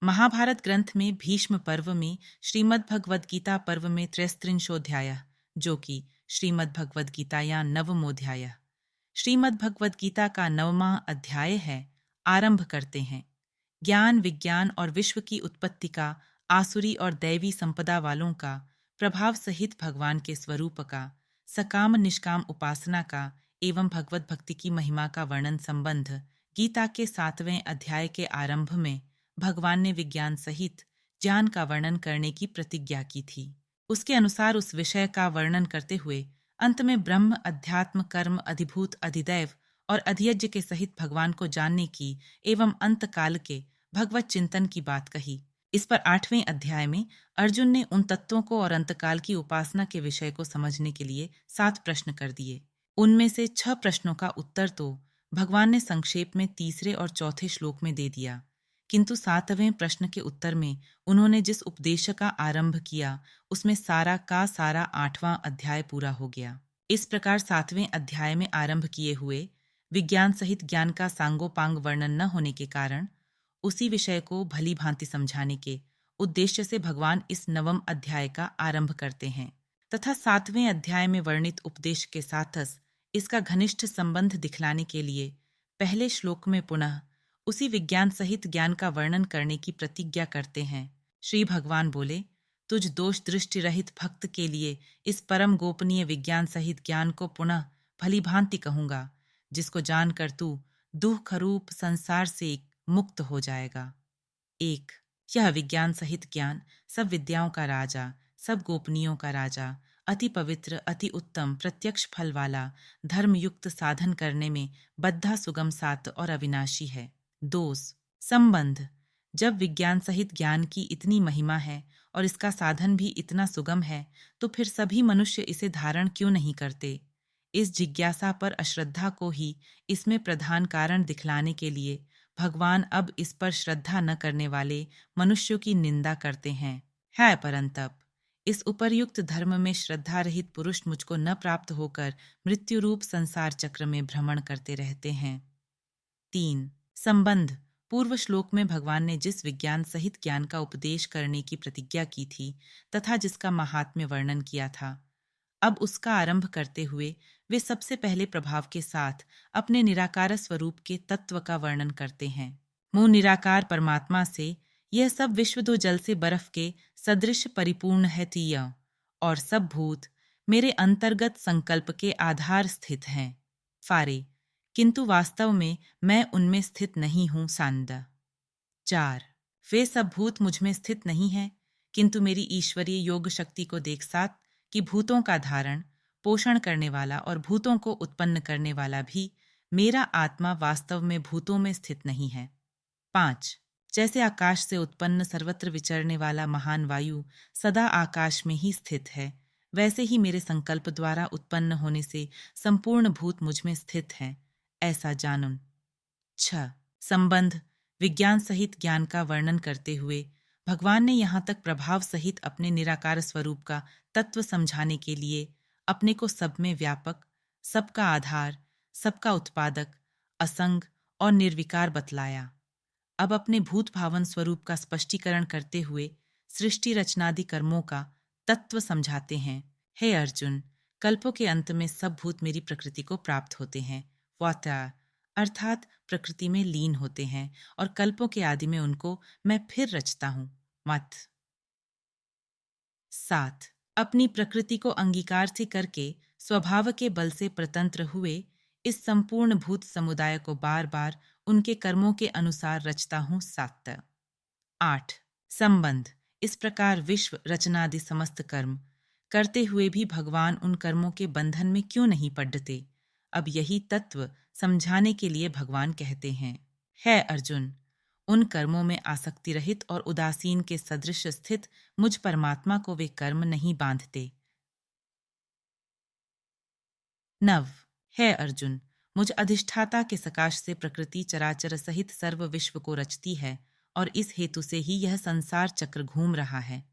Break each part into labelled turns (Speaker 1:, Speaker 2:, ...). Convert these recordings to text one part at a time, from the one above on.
Speaker 1: महाभारत ग्रंथ में भीष्म पर्व में श्रीमद् भगवद गीता पर्व में त्रयस्त्रिंशोऽध्याय, जो कि श्रीमद् भगवद गीता या नवमोध्याय श्रीमद् भगवद गीता का 9वां अध्याय है। आरंभ करते हैं। ज्ञान, विज्ञान और विश्व की उत्पत्ति का, आसुरी और दैवी संपदा वालों का, प्रभाव सहित भगवान के स्वरूप का, सकाम निष्काम उपासना का एवं भगवत भक्ति की महिमा का वर्णन संबंध गीता के 7वें अध्याय के आरंभ में भगवान ने विज्ञान सहित ज्ञान का वर्णन करने की प्रतिज्ञा की थी। उसके अनुसार उस विषय का वर्णन करते हुए अंत में ब्रह्म, अध्यात्म, कर्म, अधिभूत, अधिदैव और अधियज्ञ के सहित भगवान को जानने की एवं अंत काल के भगवत चिंतन की बात कही। इस पर 8वें अध्याय में अर्जुन ने उन तत्वों को और अंतकाल की उपासना के विषय को समझने के लिए 7 प्रश्न कर दिए। उनमें से 6 प्रश्नों का उत्तर तो भगवान ने संक्षेप में तीसरे और चौथे श्लोक में दे दिया, किंतु 7वें प्रश्न के उत्तर में उन्होंने जिस उपदेश का आरंभ किया उसमें सारा का सारा 8वां अध्याय पूरा हो गया। इस प्रकार 7वें अध्याय में आरंभ किए हुए विज्ञान सहित ज्ञान का सांगोपांग वर्णन न होने के कारण उसी विषय को भली भांति समझाने के उद्देश्य से भगवान इस 9वें अध्याय का आरंभ करते हैं तथा 7वें अध्याय में वर्णित उपदेश के साथस इसका घनिष्ठ संबंध दिखलाने के लिए पहले श्लोक में पुनः उसी विज्ञान सहित ज्ञान का वर्णन करने की प्रतिज्ञा करते हैं। श्री भगवान बोले, तुझ दोष दृष्टि रहित भक्त के लिए इस परम गोपनीय विज्ञान सहित ज्ञान को पुनः भली भांति कहूंगा, जिसको जानकर तू दुख रूप संसार से मुक्त हो जाएगा। 1. यह विज्ञान सहित ज्ञान सब विद्याओं का राजा, सब गोपनीयों का राजा, अति पवित्र, अति उत्तम, प्रत्यक्ष फल वाला, धर्मयुक्त साधन करने में बद्धा, सुगम, सात और अविनाशी है। 2. संबंध। जब विज्ञान सहित ज्ञान की इतनी महिमा है और इसका साधन भी इतना सुगम है, तो फिर सभी मनुष्य इसे धारण क्यों नहीं करते? इस जिज्ञासा पर अश्रद्धा को ही इसमें प्रधान कारण दिखलाने के लिए भगवान अब इस पर श्रद्धा न करने वाले मनुष्यों की निंदा करते हैं। है परंतप इस उपर्युक्त धर्म में श्रद्धा रहित पुरुष मुझको न प्राप्त होकर मृत्यु रूप संसार चक्र में भ्रमण करते रहते हैं। 3. संबंध। पूर्व श्लोक में भगवान ने जिस विज्ञान सहित ज्ञान का उपदेश करने की प्रतिज्ञा की थी तथा जिसका महात्म्य वर्णन किया था, अब उसका आरंभ करते हुए वे सबसे पहले प्रभाव के साथ अपने निराकार स्वरूप के तत्व का वर्णन करते हैं। मुँह निराकार परमात्मा से यह सब विश्व दो जल से बर्फ के सदृश परिपूर्ण है तीय, और सब भूत मेरे अंतर्गत संकल्प के आधार स्थित हैं। फारे, किंतु वास्तव में मैं उनमें स्थित नहीं हूँ। सांद। 4. वे सब भूत मुझ में स्थित नहीं हैं, किंतु मेरी ईश्वरीय योग शक्ति को देख साथ कि भूतों का धारण पोषण करने वाला और भूतों को उत्पन्न करने वाला भी मेरा आत्मा वास्तव में भूतों में स्थित नहीं है। 5. जैसे आकाश से उत्पन्न सर्वत्र विचरने वाला महान वायु सदा आकाश में ही स्थित है, वैसे ही मेरे संकल्प द्वारा उत्पन्न होने से संपूर्ण भूत मुझ में स्थित हैं, ऐसा जानूं। 6. संबंध। विज्ञान सहित ज्ञान का वर्णन करते हुए भगवान ने यहाँ तक प्रभाव सहित अपने निराकार स्वरूप का तत्व समझाने के लिए अपने को सब में व्यापक, सबका आधार, सबका उत्पादक, असंग और निर्विकार बतलाया। अब अपने भूत भावन स्वरूप का स्पष्टीकरण करते हुए सृष्टि रचनादि कर्मों का तत्व समझाते हैं। हे अर्जुन, कल्पों के अंत में सब भूत मेरी प्रकृति को प्राप्त होते हैं, वात्या अर्थात प्रकृति में लीन होते हैं, और कल्पों के आदि में उनको मैं फिर रचता हूँ। मत। 7. अपनी प्रकृति को अंगीकार से करके स्वभाव के बल से प्रतंत्र हुए इस संपूर्ण भूत समुदाय को बार बार उनके कर्मों के अनुसार रचता हूँ। 7. 8. संबंध। इस प्रकार विश्व रचनादि समस्त कर्म करते हुए भी भगवान उन कर्मों के बंधन में क्यों नहीं पड़ते? अब यही तत्व समझाने के लिए भगवान कहते हैं, है अर्जुन, उन कर्मों में आसक्ति रहित और उदासीन के सदृश स्थित मुझ परमात्मा को वे कर्म नहीं बांधते। 9. है अर्जुन, मुझ अधिष्ठाता के सकाश से प्रकृति चराचर सहित सर्व विश्व को रचती है, और इस हेतु से ही यह संसार चक्र घूम रहा है।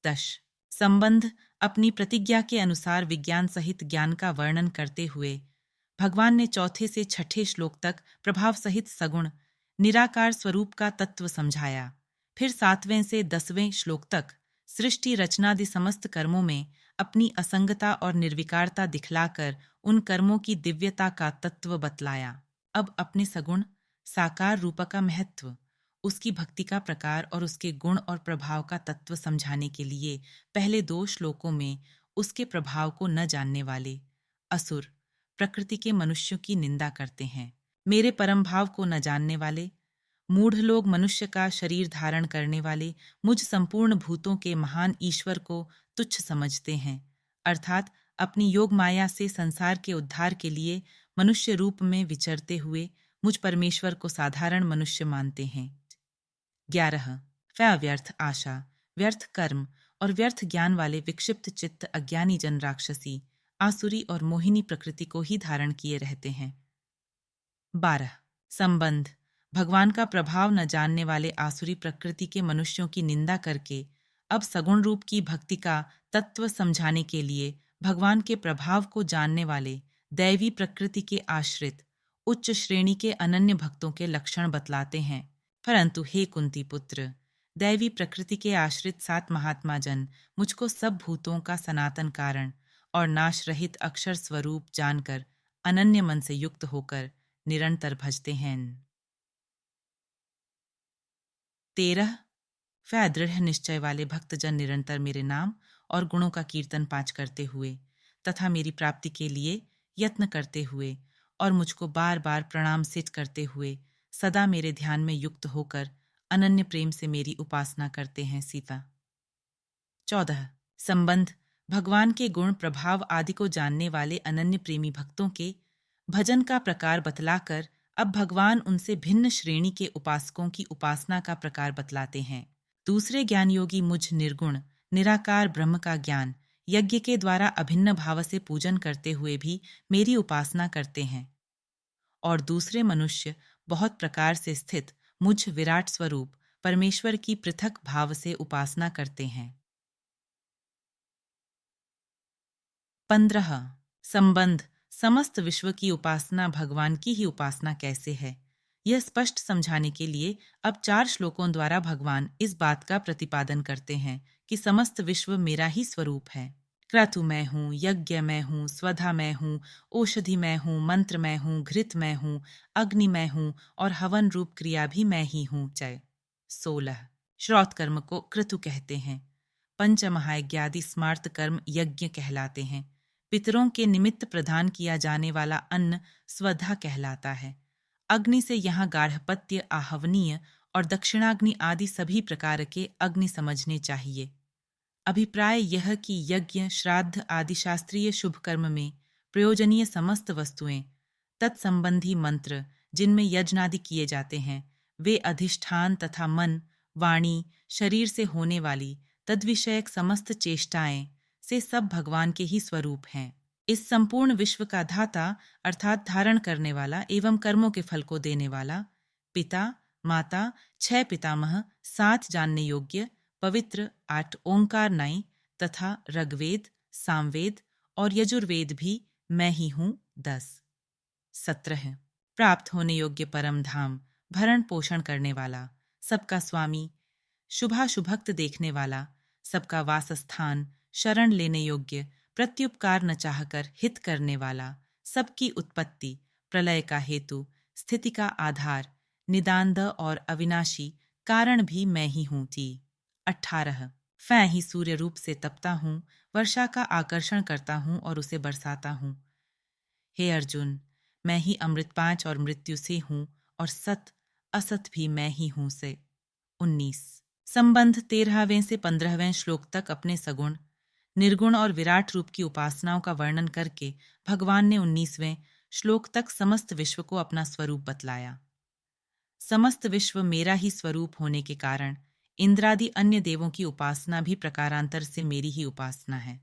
Speaker 1: 10. संबंध। अपनी प्रतिज्ञा के अनुसार विज्ञान सहित ज्ञान का वर्णन करते हुए भगवान ने चौथे से छठे श्लोक तक प्रभाव सहित सगुण निराकार स्वरूप का तत्व समझाया। फिर 7वें से 10वें श्लोक तक सृष्टि रचनादि समस्त कर्मों में अपनी असंगता और निर्विकारता दिखलाकर उन कर्मों की दिव्यता का तत्व बतलाया। अब अपने सगुण साकार रूप का महत्व, उसकी भक्ति का प्रकार और उसके गुण और प्रभाव का तत्व समझाने के लिए पहले 2 श्लोकों में उसके प्रभाव को न जानने वाले असुर प्रकृति के मनुष्यों की निंदा करते हैं। मेरे परम भाव को न जानने वाले मूढ़ लोग मनुष्य का शरीर धारण करने वाले मुझ संपूर्ण भूतों के महान ईश्वर को तुच्छ समझते हैं, अर्थात अपनी योग माया से संसार के उद्धार के लिए मनुष्य रूप में विचरते हुए मुझ परमेश्वर को साधारण मनुष्य मानते हैं। 11 व्यर्थ आशा, व्यर्थ कर्म और व्यर्थ ज्ञान वाले विक्षिप्त चित्त अज्ञानी जन राक्षसी, आसुरी और मोहिनी प्रकृति को ही धारण किए रहते हैं। 12 संबंध, भगवान का प्रभाव न जानने वाले आसुरी प्रकृति के मनुष्यों की निंदा करके अब सगुण रूप की भक्ति का तत्व समझाने के लिए भगवान के प्रभाव को जानने वाले दैवी प्रकृति के आश्रित उच्च श्रेणी के अनन्य भक्तों के लक्षण बतलाते हैं। परंतु हे कुंती पुत्र, दैवी प्रकृति के आश्रित 7 महात्मा जन मुझको सब भूतों का सनातन कारण और नाश रहित अक्षर स्वरूप जानकर अनन्य मन से युक्त होकर निरंतर भजते हैं। 13 दृढ़ निश्चय वाले भक्तजन निरंतर मेरे नाम और गुणों का कीर्तन पाठ करते हुए तथा मेरी प्राप्ति के लिए यत्न करते हुए और मुझको बार बार प्रणाम सिद्ध करते हुए सदा मेरे ध्यान में युक्त होकर अनन्य प्रेम से मेरी उपासना करते हैं। सीता। 14 संबंध, भगवान के गुण प्रभाव आदि को जानने वाले अनन्य प्रेमी भक्तों के भजन का प्रकार बतलाकर अब भगवान उनसे भिन्न श्रेणी के उपासकों की उपासना का प्रकार बतलाते हैं। दूसरे ज्ञान योगी मुझ निर्गुण निराकार ब्रह्म का ज्ञान यज्ञ के द्वारा अभिन्न भाव से पूजन करते हुए भी मेरी उपासना करते हैं, और दूसरे मनुष्य बहुत प्रकार से स्थित मुझ विराट स्वरूप परमेश्वर की पृथक भाव से उपासना करते हैं। 15 संबंध, समस्त विश्व की उपासना भगवान की ही उपासना कैसे है, यह स्पष्ट समझाने के लिए अब 4 श्लोकों द्वारा भगवान इस बात का प्रतिपादन करते हैं कि समस्त विश्व मेरा ही स्वरूप है। क्रतु मैं हूँ, यज्ञ मैं हूँ, स्वधा मैं हूँ, औषधि मैं हूँ, मंत्र मैं हूँ, घृत मैं हूँ, अग्नि मैं हूँ और हवन रूप क्रिया भी मैं ही हूँ। 16 श्रौत कर्म को क्रतु कहते हैं। पंचमहायज्ञादि स्मार्त कर्म यज्ञ कहलाते हैं। पितरों के निमित्त प्रदान किया जाने वाला अन्न स्वधा कहलाता है। अग्नि से यहाँ गार्हपत्य, आहवनीय और दक्षिणाग्नि आदि सभी प्रकार के अग्नि समझने चाहिए। अभिप्राय यह कि यज्ञ, श्राद्ध आदि शास्त्रीय शुभ कर्म में प्रयोजनीय समस्त वस्तुएं, तत्संबंधी मंत्र जिनमें यज्ञादि किए जाते हैं, वे अधिष्ठान तथा मन, वाणी, शरीर से होने वाली तद्विषयक समस्त चेष्टाएं से सब भगवान के ही स्वरूप हैं। इस संपूर्ण विश्व का धाता अर्थात धारण करने वाला एवं कर्मों के फल को देने वाला पिता, माता, 6 पितामह, 7 जानने योग्य पवित्र 8 ओंकार नई तथा ऋग्वेद, सामवेद और यजुर्वेद भी मैं ही हूँ। 10 17 प्राप्त होने योग्य परम धाम, भरण पोषण करने वाला, सबका स्वामी, शुभाशुभक्त देखने वाला, सबका वासस्थान, शरण लेने योग्य, प्रत्युपकार न चाहकर हित करने वाला, सबकी उत्पत्ति, प्रलय का हेतु, स्थिति का आधार, निदानद और अविनाशी कारण भी मैं ही हूँ। 18 मैं ही सूर्य रूप से तपता हूँ, वर्षा का आकर्षण करता हूँ और उसे बरसाता हूँ। हे अर्जुन, मैं ही अमृत 5 और मृत्यु से हूँ और सत असत भी मैं ही हूँ। 19 संबंध, 13वें से 15वें श्लोक तक अपने सगुण, निर्गुण और विराट रूप की उपासनाओं का वर्णन करके भगवान ने 19वें श्लोक तक समस्त विश्व को अपना स्वरूप बतलाया। समस्त विश्व मेरा ही स्वरूप होने के कारण इंद्रादि अन्य देवों की उपासना भी प्रकारांतर से मेरी ही उपासना है,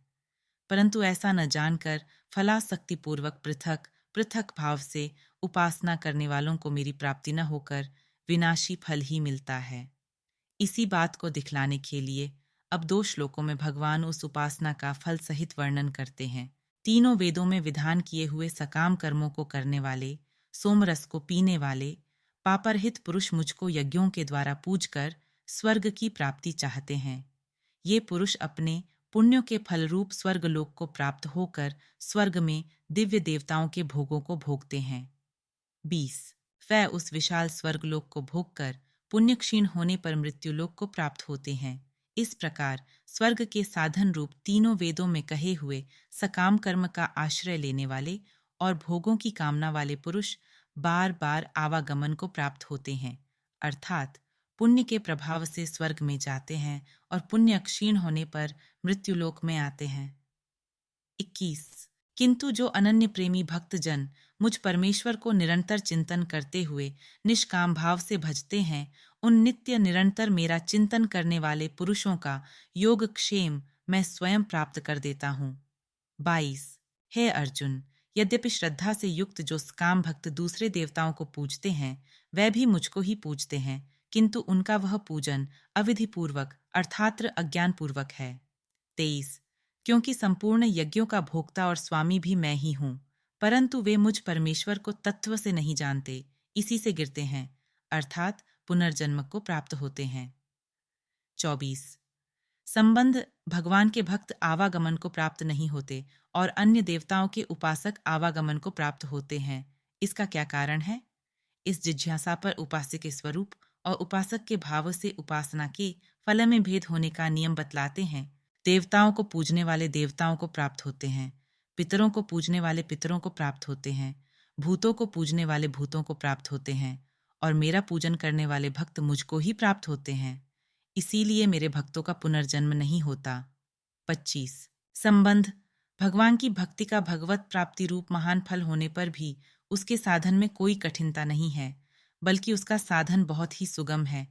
Speaker 1: परंतु ऐसा न जानकर फलासक्तिपूर्वक पृथक पृथक भाव से उपासना करने वालों को मेरी प्राप्ति न होकर विनाशी फल ही मिलता है। इसी बात को दिखलाने के लिए अब 2 श्लोकों में भगवान उस उपासना का फल सहित वर्णन करते हैं। तीनों वेदों में विधान किए हुए सकाम कर्मों को करने वाले, सोमरस को पीने वाले, पापरहित पुरुष मुझको यज्ञों के द्वारा पूजकर स्वर्ग की प्राप्ति चाहते हैं। ये पुरुष अपने पुण्यों के फलरूप स्वर्गलोक को प्राप्त होकर स्वर्ग में दिव्य देवताओं के भोगों को भोगते हैं। 20 वह उस विशाल स्वर्गलोक को भोगकर पुण्य क्षीण होने पर मृत्युलोक को प्राप्त होते हैं। इस प्रकार स्वर्ग के साधन रूप तीनों वेदों में कहे हुए सकाम कर्म का आश्रय लेने वाले और भोगों की कामना वाले पुरुष बार बार आवागमन को प्राप्त होते हैं, अर्थात पुण्य के प्रभाव से स्वर्ग में जाते हैं और पुण्य क्षीण होने पर मृत्युलोक में आते हैं। 21 किंतु जो अनन्य प्रेमी भक्तजन मुझ परमेश्वर को निरंतर चिंतन करते हुए निष्काम भाव से भजते हैं, उन नित्य निरंतर मेरा चिंतन करने वाले पुरुषों का योग क्षेम मैं स्वयं प्राप्त कर देता हूँ। 22 हे अर्जुन, यद्यपि श्रद्धा से युक्त जो काम भक्त दूसरे देवताओं को पूजते हैं वह भी मुझको ही पूजते हैं, किंतु उनका वह पूजन अविधिपूर्वक अर्थात अज्ञानपूर्वक है। 23 क्योंकि संपूर्ण यज्ञों का भोक्ता और स्वामी भी मैं ही हूँ, परंतु वे मुझ परमेश्वर को तत्व से नहीं जानते, इसी से गिरते हैं, अर्थात पुनर्जन्म को प्राप्त होते हैं। 24 संबंध भगवान के भक्त आवागमन को प्राप्त नहीं होते और अन्य देवताओं के उपासक आवागमन को प्राप्त होते हैं। इसका क्या कारण है? इस जिज्ञासा पर उपास्य के स्वरूप और उपासक के भाव से उपासना के फल में भेद होने का नियम बतलाते हैं। देवताओं को पूजने वाले देवताओं को प्राप्त होते हैं, पितरों को पूजने वाले पितरों को प्राप्त होते हैं, भूतों को पूजने वाले भूतों को प्राप्त होते हैं और मेरा पूजन करने वाले भक्त मुझको ही प्राप्त होते हैं। इसीलिए मेरे भक्तों का पुनर्जन्म नहीं होता। 25 संबंध भगवान की भक्ति का भगवत प्राप्ति रूप महान फल होने पर भी उसके साधन में कोई कठिनता नहीं है, बल्कि उसका साधन बहुत ही सुगम है।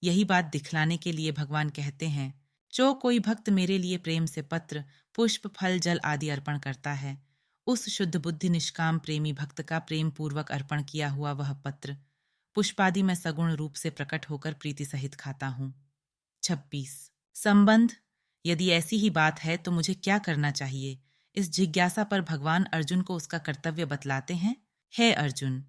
Speaker 1: यही बात दिखलाने के लिए भगवान कहते हैं, जो कोई भक्त मेरे लिए प्रेम से पत्र, पुष्प, फल, जल आदि अर्पण करता है, उस शुद्ध बुद्धि निष्काम प्रेमी भक्त का प्रेम पूर्वक अर्पण किया हुआ वह पत्र, पुष्पादि मैं सगुण रूप से प्रकट होकर प्रीति सहित खाता हूँ। 26 संबंध यदि ऐसी ही बात है तो मुझे क्या करना चाहिए? इस जिज्ञासा पर भगवान अर्जुन को उसका कर्तव्य बतलाते हैं। हे अर्जुन,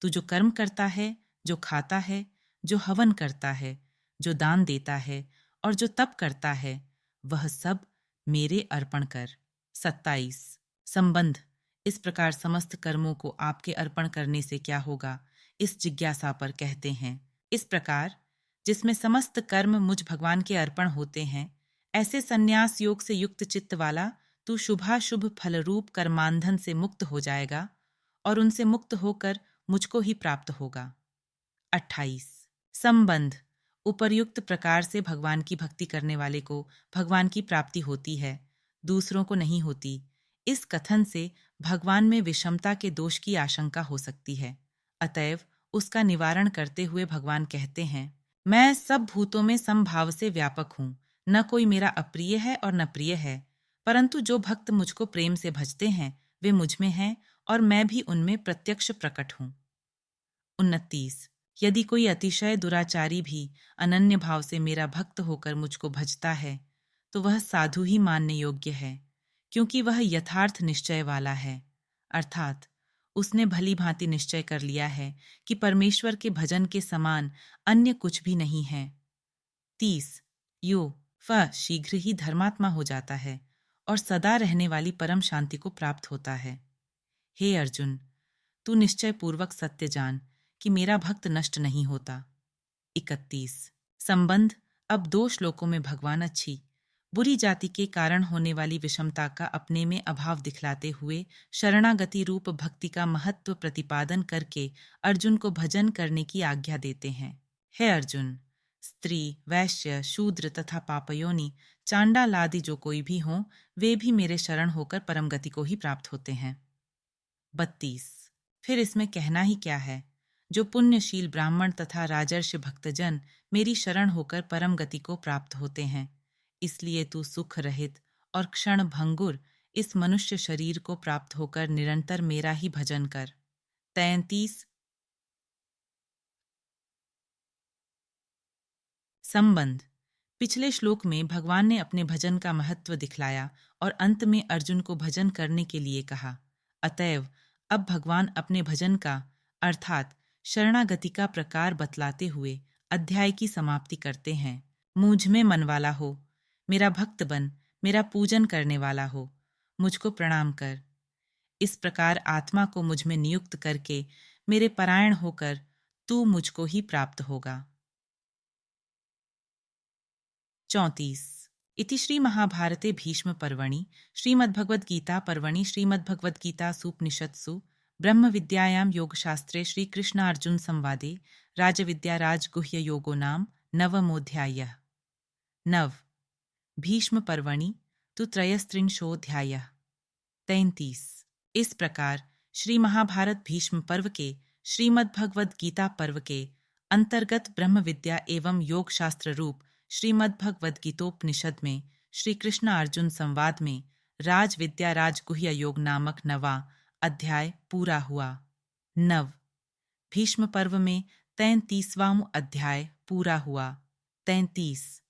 Speaker 1: तू जो कर्म करता है, जो खाता है, जो हवन करता है, जो दान देता है और जो तप करता है, वह सब मेरे अर्पण कर। 27 संबंध इस प्रकार समस्त कर्मों को आपके अर्पण करने से क्या होगा, इस जिज्ञासा पर कहते हैं, इस प्रकार जिसमें समस्त कर्म मुझ भगवान के अर्पण होते हैं, ऐसे संन्यास योग से युक्त चित्त वाला तू शुभाशुभ फल रूप कर्मांधन से मुक्त हो जाएगा और उनसे मुक्त होकर मुझको ही प्राप्त होगा। 28 संबंध उपर्युक्त प्रकार से भगवान की भक्ति करने वाले को भगवान की प्राप्ति होती है, दूसरों को नहीं होती। इस कथन से भगवान में विषमता के दोष की आशंका हो सकती है, अतएव उसका निवारण करते हुए भगवान कहते हैं, मैं सब भूतों में समभाव से व्यापक हूँ, न कोई मेरा अप्रिय है और न प्रिय है, परंतु जो भक्त मुझको प्रेम से भजते हैं वे मुझ में हैं और मैं भी उनमें प्रत्यक्ष प्रकट हूँ। 29 यदि कोई अतिशय दुराचारी भी अनन्य भाव से मेरा भक्त होकर मुझको भजता है तो वह साधु ही मानने योग्य है, क्योंकि वह यथार्थ निश्चय वाला है, अर्थात उसने भली भांति निश्चय कर लिया है कि परमेश्वर के भजन के समान अन्य कुछ भी नहीं है। 30 वह शीघ्र ही धर्मात्मा हो जाता है और सदा रहने वाली परम शांति को प्राप्त होता है। हे अर्जुन, तू निश्चय पूर्वक सत्य जान कि मेरा भक्त नष्ट नहीं होता। 31 संबंध अब 2 श्लोकों में भगवान अच्छी बुरी जाति के कारण होने वाली विषमता का अपने में अभाव दिखलाते हुए शरणागति रूप भक्ति का महत्व प्रतिपादन करके अर्जुन को भजन करने की आज्ञा देते हैं। हे अर्जुन, स्त्री, वैश्य, शूद्र तथा पापयोनि, चांडाल आदि जो कोई भी हों, वे भी मेरे शरण होकर परम गति को ही प्राप्त होते हैं। 32 फिर इसमें कहना ही क्या है, जो पुण्यशील ब्राह्मण तथा राजर्षि भक्तजन मेरी शरण होकर परम गति को प्राप्त होते हैं, इसलिए तू सुख रहित और क्षण भंगुर इस मनुष्य शरीर को प्राप्त होकर निरंतर मेरा ही भजन कर। 33 संबंध पिछले श्लोक में भगवान ने अपने भजन का महत्व दिखलाया और अंत में अर्जुन को भजन करने के लिए कहा, अतएव अब भगवान अपने भजन का अर्थात शरणागति का प्रकार बतलाते हुए अध्याय की समाप्ति करते हैं। मुझ में मन वाला हो, मेरा भक्त बन, मेरा पूजन करने वाला हो, मुझको प्रणाम कर। इस प्रकार आत्मा को मुझ में नियुक्त करके मेरे परायण होकर तू मुझको ही प्राप्त होगा। 34 इति श्री महाभारते भीष्म पर्वणि श्रीमद्भगवद्गीता पर्वणि श्रीमद्भगवद्गीतासूपनिषत्सु ब्रह्म विद्यायां योगशास्त्रे श्रीकृष्णार्जुन संवादे राजविद्या राजगुह्य योगो नाम नवमोऽध्यायः। नव भीष्म पर्वणि तु त्रयस्त्रिंशोऽध्यायः। 33 इस प्रकार श्री महाभारत भीष्म पर्व के श्रीमद्भगवद गीता पर्व के अंतर्गत ब्रह्म विद्या एवं योग शास्त्र रूप श्रीमद्भगवद गीतोपनिषद में श्री कृष्ण अर्जुन संवाद में राज विद्या राजगुह्य योग नामक नवा अध्याय पूरा हुआ। नव भीष्म पर्व में 33वां अध्याय पूरा हुआ। 33